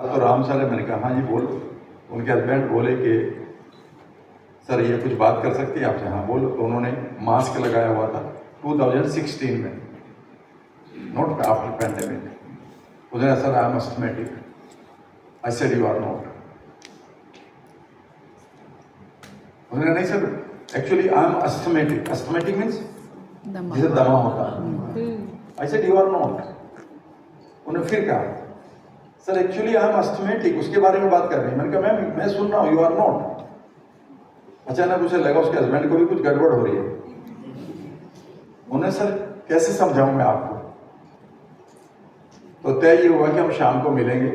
तो राम सर है। मैंने कहा हाँ जी बोलो। उनके हस्बैंड बोले कि सर ये कुछ बात कर सकते हैं आपसे? हाँ बोलो। तो उन्होंने मास्क लगाया हुआ था 2016 में, नॉट आफ्टर पैंडेमिक। उन्होंने sir I am asthmatic. I said you are not. उन्होंने नहीं sir actually I am asthmatic. Asthmatic means जिसे दमा होता है। I said you are not. उन्होंने फिर कहा sir actually I am asthmatic, उसके बारे में बात कर रहे हैं। मैंने कहा मैम मैं सुन रहा हूँ यू आर नॉट। अचानक उसे लगा उसके हस्बैंड को भी कुछ गड़बड़ हो रही है। उन्हें सर कैसे समझाऊं मैं आपको? तो तय ये हुआ कि हम शाम को मिलेंगे।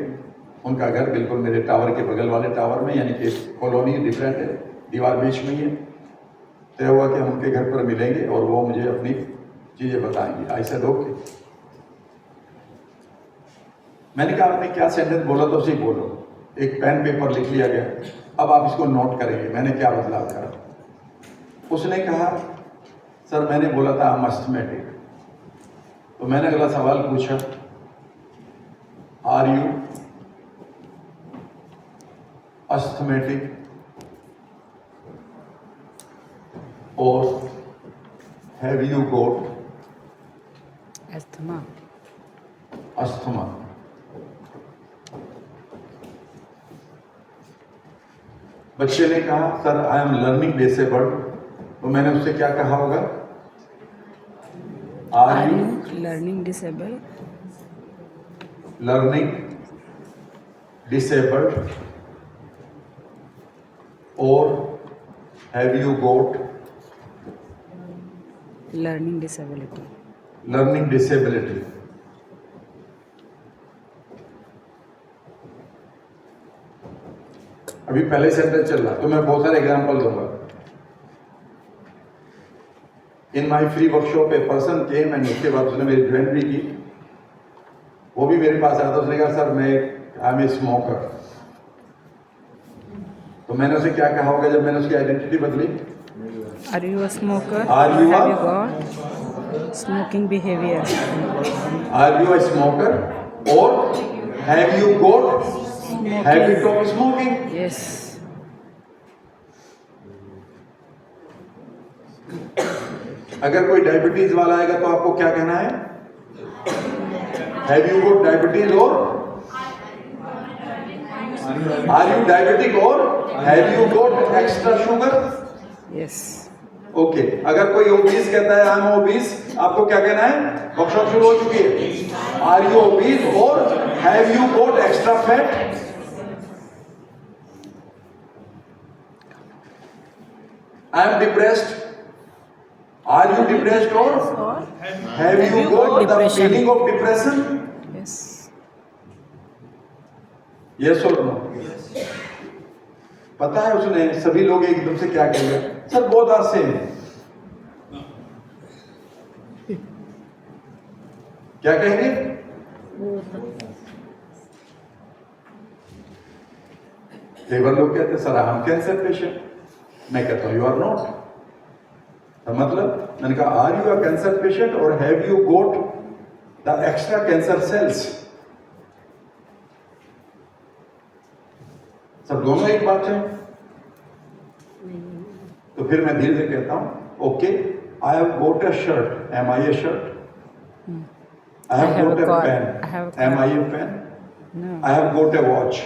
उनका घर बिल्कुल मेरे टावर के बगल वाले टावर में, यानी कि कॉलोनी डिफरेंट है, दीवार बीच में ही है। तय हुआ कि हम उनके घर पर मिलेंगे और वो मुझे अपनी चीजें बताएंगे। I said okay. मैंने कहा आपने क्या सेंटेंस बोला तो उसे बोलो। एक पेन पेपर लिख लिया गया, अब आप इसको नोट करेंगे मैंने क्या बदलाव करा। उसने कहा सर मैंने बोला था आई एम अस्थमेटिक। तो मैंने अगला सवाल पूछा आर यू अस्थमेटिक और have you got asthma? Asthma? बच्चे ने कहा sir I am learning disabled. तो मैंने उससे क्या कहा होगा? Are you learning disable? Learning disabled और have you got learning disability? Learning disability. अभी पहले सेंटेंस चल रहा तो मैं बहुत सारे एग्जांपल दूंगा। In my free workshop a person came and उसके बाद उसने मेरी ज्वाइन भी की। वो भी मेरे पास आया था। उसने कहा सर मैं आई एम ए स्मोकर। तो मैंने उसे क्या कहा होगा जब मैंने उसकी आइडेंटिटी बदली? Are you a smoker? Are you have a- you got smoking behaviour? Are you a smoker और have you got habit of smoking? Yes. अगर कोई डायबिटीज वाला आएगा तो आपको क्या कहना है? हैव यू गॉट डायबिटीज और आर यू डायबिटिक और have you got extra sugar? Yes. Okay. अगर कोई ओबीस कहता है आई एम ओबीस, आपको क्या कहना है? वर्कशॉप शुरू हो चुकी है। आर यू ओबीस और have you got extra fat? I am depressed. Are you depressed और have you got the feeling of depression? Yes. Yes और नो? पता है उसने सभी लोग एकदम से क्या कहेंगे? Sir both are same. क्या कहेंगे? कई बार लोग कहते हैं सर हम कैंसर पेशेंट। मैं कहता हूं यू आर नॉट। तो मतलब मैंने कहा are you a cancer patient और have you got the extra cancer cells? सब दोनों एक बात है। तो फिर मैं धीरे से कहता हूं okay I have got a shirt. Am I a shirt? I have got a pen. Am I a pen? No. I have got a watch.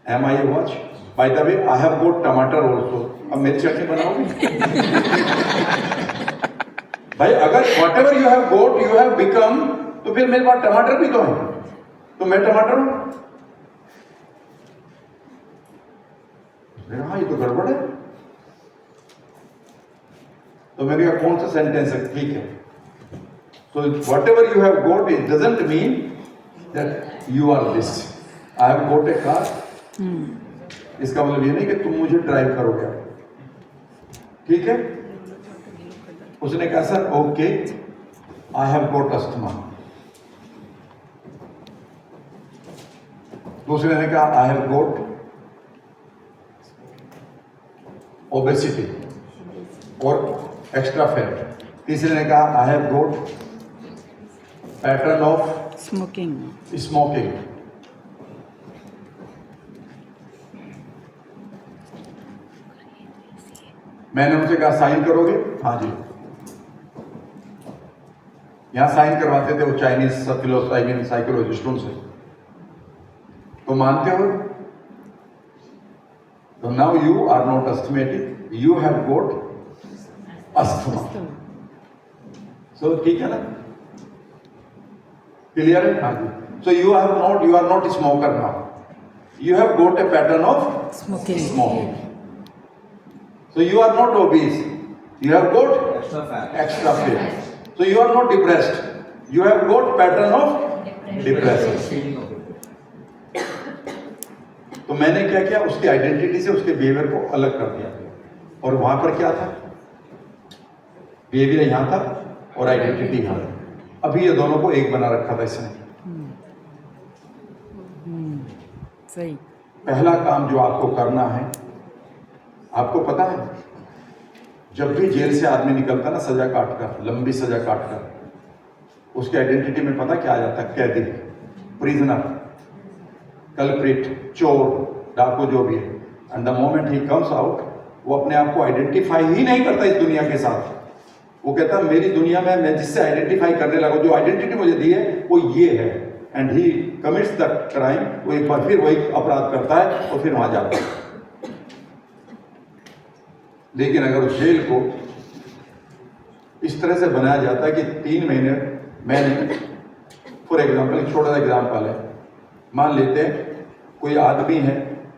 Am I a watch? By the way, I have got टमाटर also. अब मेरी चटनी बनाओगे? भाई अगर whatever you have got, you have become, तो फिर मेरे पास टमाटर भी तो है, तो मैं टमाटर हूं। हाँ ये तो गड़बड़ है। तो मैंने कहा कौन सा सेंटेंस है? ठीक है। So whatever you have got, it doesn't mean that you are this. I have got a car. इसका मतलब ये नहीं कि तुम मुझे ड्राइव करोगे। ठीक है? उसने कहा sir okay I have got asthma. दूसरे ने कहा आई हैव गॉट ओबेसिटी और एक्स्ट्रा फैट। तीसरे ने कहा I have got pattern of smoking. Smoking. मैंने उनसे कहा साइन करोगे? हाँ जी। यहां साइन करवाते थे वो चाइनीज साइकोलॉजिस्टों से, तो मानते हो? तो now you are not asthmatic, you have got asthma. So ठीक है ना? क्लियर है? हाँ जी। So you are not smoker now, you have got a pattern of smoking. So you are not obese, you have got extra fat. So you are not depressed, you have got pattern of depression. तो मैंने क्या किया, उसकी identity से उसके behaviour को अलग कर दिया, और वहां पर क्या था? बिहेवियर यहां था और आइडेंटिटी यहां था। अभी ये दोनों को एक बना रखा था इसने। सही। पहला काम जो आपको करना है, आपको पता है जब भी जेल से आदमी निकलता ना सजा काट कर, लंबी सजा काट कर, उसकी आइडेंटिटी में पता क्या आ जाता है? कैदी, प्रिजनर, कल्प्रिट, चोर, डाकू, जो भी है। And the moment he comes out, वो अपने आप को आइडेंटिफाई ही नहीं करता इस दुनिया के साथ। वो कहता मेरी दुनिया में मैं जिससे आइडेंटिफाई करने लगा, जो आइडेंटिटी मुझे दी है वो ये है, and he commits the crime. वो एक बार फिर वही अपराध करता है और फिर वहां जाता है। लेकिन अगर उस जेल को इस तरह से बनाया जाता है कि 3 महीने, मैंने फॉर एग्जाम्पल एक छोटा सा एग्जाम्पल है, मान लेते हैं कोई आदमी है,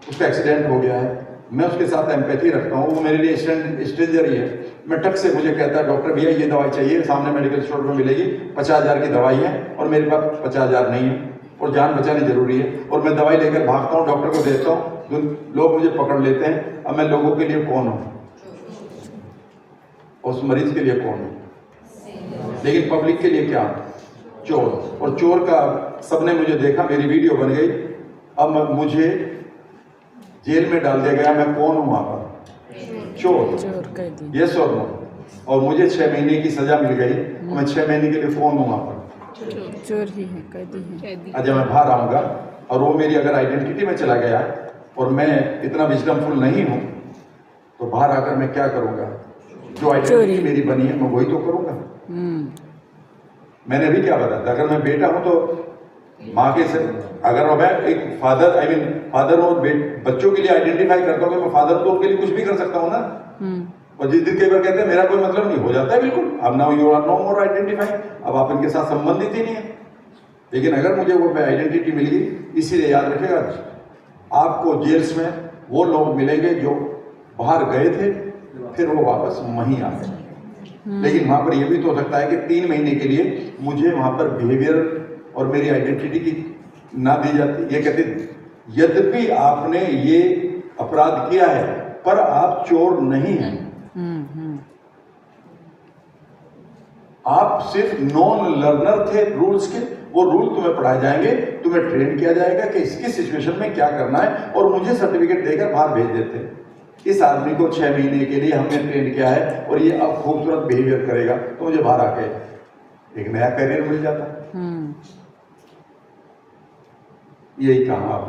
उसका एक्सीडेंट हो गया है, मैं उसके साथ एम्पैथी रखता हूँ, वो मेरे लिए स्ट्रेंजर ही है। मैं टक से मुझे कहता है डॉक्टर भैया ये दवाई चाहिए, सामने मेडिकल स्टोर में मिलेगी, 50,000 की दवाई है, और मेरे पास 50,000 नहीं है और जान बचानी जरूरी है, और मैं दवाई लेकर भागता हूँ, डॉक्टर को देता हूँ, लोग मुझे पकड़ लेते हैं। अब मैं लोगों के लिए कौन हूँ? उस मरीज के लिए कौन हूँ? लेकिन पब्लिक के लिए क्या? चोर। और चोर का सबने मुझे देखा, मेरी वीडियो बन गई, अब मुझे जेल में डाल दिया गया, मैं कौन हूं वहां पर? चोर। यस और नो? और मुझे 6 महीने की सजा मिल गई, तो मैं 6 महीने के लिए कौन हूं वहां पर? चोर ही है, कैदी है। जब मैं बाहर आऊंगा और वो मेरी अगर आइडेंटिटी में चला गया और मैं इतना विजडमफुल नहीं हूं, तो बाहर आकर मैं क्या करूंगा? जो आइडेंटिटी मेरी बनी है मैं वही तो करूंगा। मैंने भी क्या बताया, अगर मैं बेटा हूं तो माँ के से, अगर मैं एक फादर और बच्चों के लिए आइडेंटिफाई करता हूँ कि मैं फादर, तो उनके लिए कुछ भी कर सकता हूँ ना। और जिस दिन कई बार कहते हैं मेरा कोई मतलब नहीं, हो जाता है बिल्कुल, अब now you are no more identify, अब आप इनके साथ संबंधित ही नहीं है। लेकिन अगर मुझे वो आइडेंटिटी मिल गई, इसीलिए याद रखेगा, आपको जेल्स में वो लोग मिलेंगे जो बाहर गए थे, फिर वो वापस वहीं आ गए। लेकिन वहां पर यह भी तो हो सकता है कि 3 महीने के लिए मुझे वहां पर बिहेवियर और मेरी आइडेंटिटी की ना दी जाती। ये कहते यद्यपि आपने ये अपराध किया है पर आप चोर नहीं हैं, आप सिर्फ नॉन लर्नर थे रूल्स के। वो रूल तुम्हें पढ़ाए जाएंगे, तुम्हें ट्रेन किया जाएगा कि इसकी सिचुएशन में क्या करना है, और मुझे सर्टिफिकेट देकर बाहर भेज देते हैं। इस आदमी को 6 महीने के लिए हमने ट्रेन किया है और ये अब खूबसूरत बिहेवियर करेगा, तो मुझे बाहर आके एक नया करियर मिल जाता। यही काम आप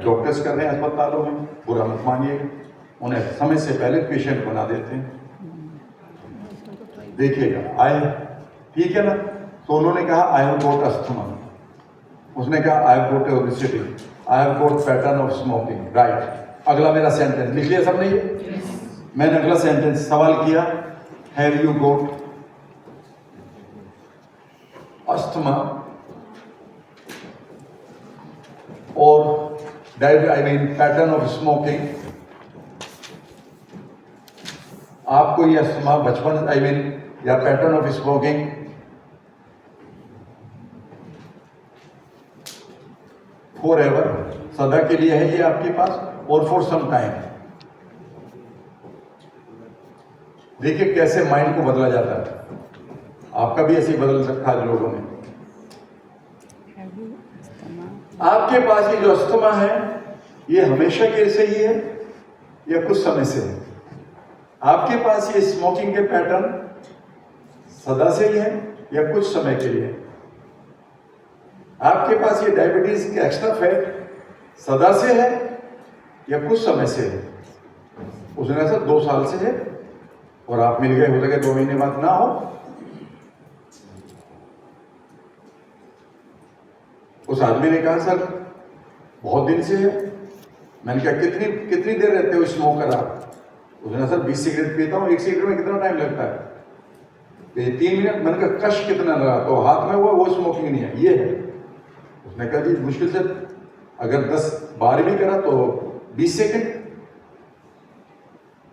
डॉक्टर्स कर रहे हैं अस्पतालों में, बुरा मत मानिएगा, उन्हें समय से पहले पेशेंट बना देते हैं। देखिएगा आए, ठीक है ना? तो उन्होंने कहा आई हैव गॉट अस्थमा, उसने कहा I have got obesity, I have got pattern of smoking, right. अगला मेरा सेंटेंस लिख लिया सबने ये? मैंने अगला सेंटेंस सवाल किया, हैव यू गॉट अस्थमा और पैटर्न ऑफ स्मोकिंग? आपको ये अस्थमा बचपन या pattern of smoking for ever, सदा के लिए है ये आपके पास, और फॉर सम टाइम? देखिए कैसे माइंड को बदला जाता है, आपका भी ऐसे ही बदल सकता है लोगों ने। आपके पास ये जो अस्थमा है ये हमेशा के से ही है या कुछ समय से है? आपके पास ये स्मोकिंग के पैटर्न सदा से ही है या कुछ समय के लिए? आपके पास ये डायबिटीज के एक्स्ट्रा फैट सदा से है या कुछ समय से है? उसने कहा सर 2 साल से है और आप मिल गए, हो सके 2 महीने बाद ना हो। उस आदमी ने कहा सर बहुत दिन से है। मैंने कहा कितनी देर रहते हो स्मोकर आप? उसने कहा सर 20 सिगरेट पीता हूँ, 1 सिगरेट में कितना टाइम लगता है? ये 3 मिनट। मैंने कहा कश कितना लगा? तो हाथ में वो स्मोकिंग नहीं है, ये है। उसने कहा जी मुश्किल से अगर 10 बार भी करा तो 20 सेकंड,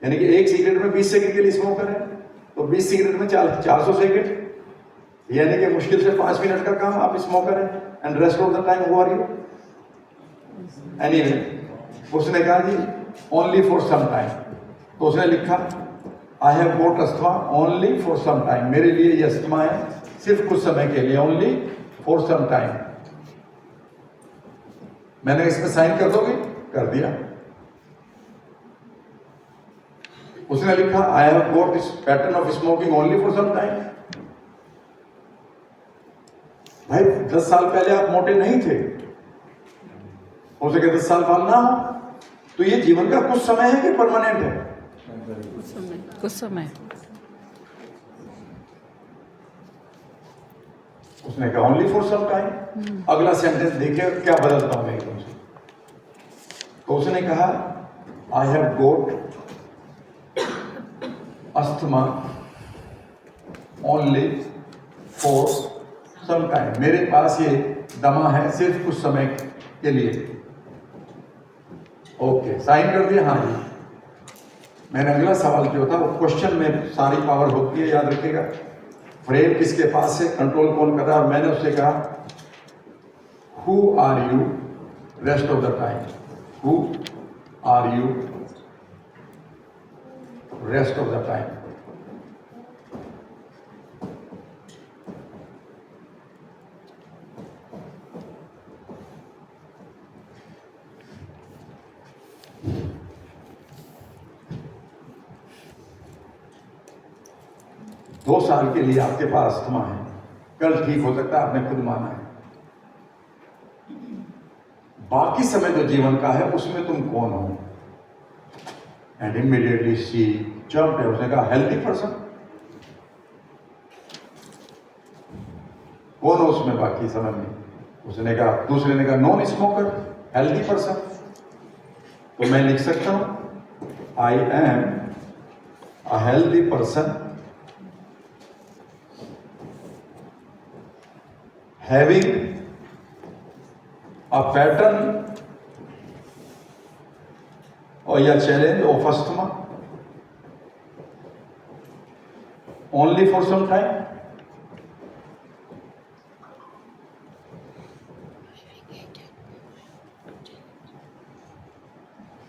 यानी कि 1 सिगरेट में 20 सेकंड के लिए स्मोकर है, तो 20 सिगरेट में 400 सेकंड, यानी कि मुश्किल से 5 मिनट का काम आप स्मोकर है। And rest of the time who are you? Anyway, उसने कहा जी ओनली फॉर सम टाइम। तो उसने लिखा I have got asthma only for some time, मेरे लिए ये अस्थमा है सिर्फ कुछ समय के लिए, ओनली फॉर सम टाइम। मैंने इसमें साइन कर दोगे? कर दिया। उसने लिखा I have got this pattern of smoking only for some time. भाई 10 साल पहले आप मोटे नहीं थे, हो सके 10 साल बाद ना हो, तो ये जीवन का कुछ समय है कि परमानेंट है? कुछ समय। उसने कहा ओनली फॉर सम टाइम। अगला सेंटेंस देखिए क्या बदलता हूं मैं एकदम से। तो उसने कहा I have got asthma only for some time, मेरे पास ये दमा है सिर्फ कुछ समय के लिए। ओके, साइन कर दिया। हाँ जी। मैंने अगला सवाल किया था, वो क्वेश्चन में सारी पावर होती है, याद रखिएगा। फ्रेम किसके पास है, कंट्रोल कौन कर रहा है? और मैंने उससे कहा who are you rest of the time, who are you rest of the time. दो साल के लिए आपके पास अस्थमा है, कल ठीक हो सकता है, आपने खुद माना है। बाकी समय जो जीवन का है उसमें तुम कौन हो? एंड इमीडिएटली शी जंप है। उसने कहा हेल्दी पर्सन। कौन हो उसमें बाकी समय में? उसने कहा, दूसरे ने कहा नॉन स्मोकर, हेल्दी पर्सन। तो मैं लिख सकता हूं I am a healthy person having a pattern or a challenge of asthma only for some time.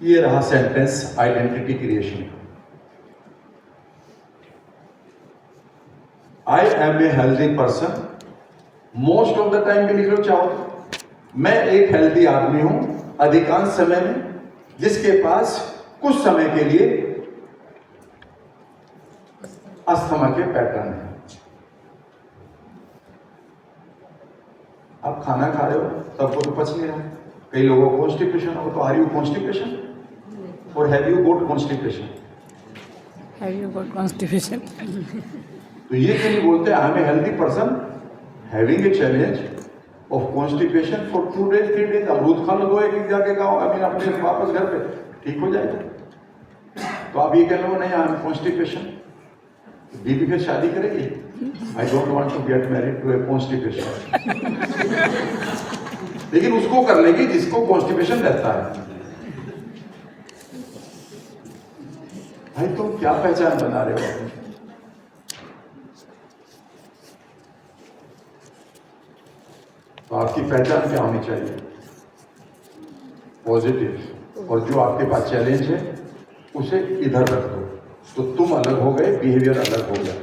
ये रहा sentence identity creation. I am a healthy person, most of the time भी लिख लो चाहो तो। मैं एक हेल्दी आदमी हूं अधिकांश समय में, जिसके पास कुछ समय के लिए अस्थमा के पैटर्न है। आप खाना खा रहे हो, सबको तो पच नहीं रहा। कई लोगों को कॉन्स्टिपेशन हो, तो आर यू कॉन्स्टिपेशन और have you got constipation? Have you got constipation? तो ये क्यों नहीं बोलते I am a healthy person having a challenge of constipation for 2 days 3 days? अमरूद खा लो 2 एक जाके गाओ, अपने वापस घर पे ठीक हो जाएगा। तो आप ये कह लो नहीं आई एम कॉन्स्टिपेशन, बीबी फिर शादी करेगी? I don't want to get married to a constipation. लेकिन उसको कर लेगी जिसको कॉन्स्टिपेशन रहता है। भाई तुम क्या पहचान बना रहे हो? तो आपकी पहचान क्या होनी चाहिए? पॉजिटिव। और जो आपके पास चैलेंज है उसे इधर रख दो, तो तुम अलग हो गए, बिहेवियर अलग हो गया।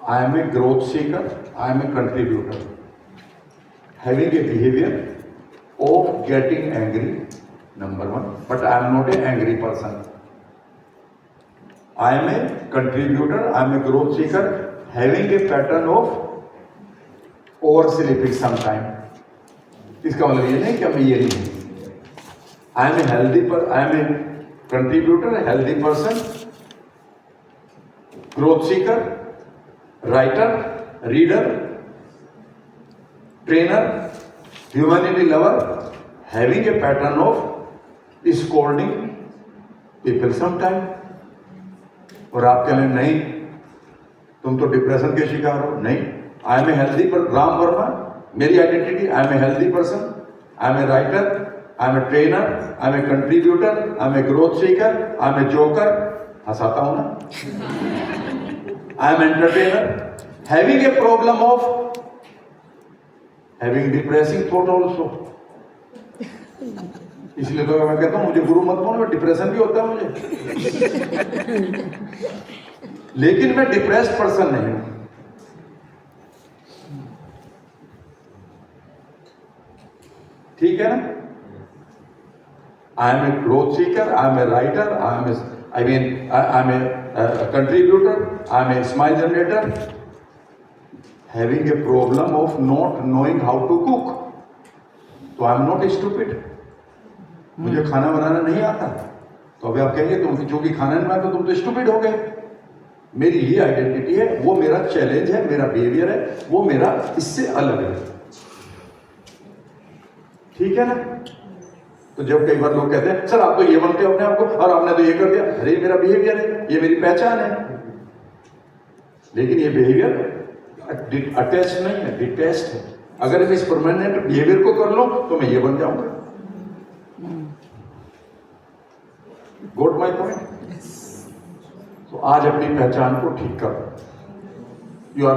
I am a growth seeker, I am a contributor, having a behaviour of getting angry, number 1, but I am not a angry person. I am a contributor, I am a growth seeker, having a pattern of oversleeping sometime. इसका मतलब ये नहीं कि मैं ये नहीं हूं। I am a I am a contributor, a healthy person, growth seeker, writer, reader, trainer, humanity lover, having a pattern of scolding people sometime. और आप कह रहे नहीं, तुम तो डिप्रेशन के शिकार हो. नहीं, आई एम ए हेल्दी पर राम वर्मा, मेरी identity, I am a healthy person, I am a writer, I am a trainer, I am a contributor, I am a growth seeker, I am a joker. हंसाता हूं ना. I am entertainer, having a problem of having depressing thought also. इसलिए तो मैं कहता हूं मुझे गुरु मत बोलो, डिप्रेशन भी होता है मुझे. लेकिन मैं डिप्रेस्ड पर्सन नहीं हूं. ठीक है ना. I am a growth seeker, I am a writer, I am a contributor, I am a smile generator, having a problem of not knowing how to cook. तो आई एम नॉट स्टूपिड. मुझे खाना बनाना नहीं आता. तो अभी आप कहेंगे तुम चूंकि खाना नहीं आता तुम तो स्टूपिड हो गए. मेरी ये आइडेंटिटी है, वो मेरा चैलेंज है, मेरा बिहेवियर है, वो मेरा इससे अलग है. ठीक है ना. तो जब कई बार लोग कहते हैं सर आप तो ये बनते हो अपने आप को और आपने तो ये कर दिया. अरे मेरा बिहेवियर है, ये मेरी पहचान है. लेकिन ये बिहेवियर अटैच नहीं है, डिटैच्ड है. अगर मैं इस परमानेंट बिहेवियर को कर लूं तो मैं ये बन जाऊंगा. गोट माई पॉइंट. तो आज अपनी पहचान को ठीक करो.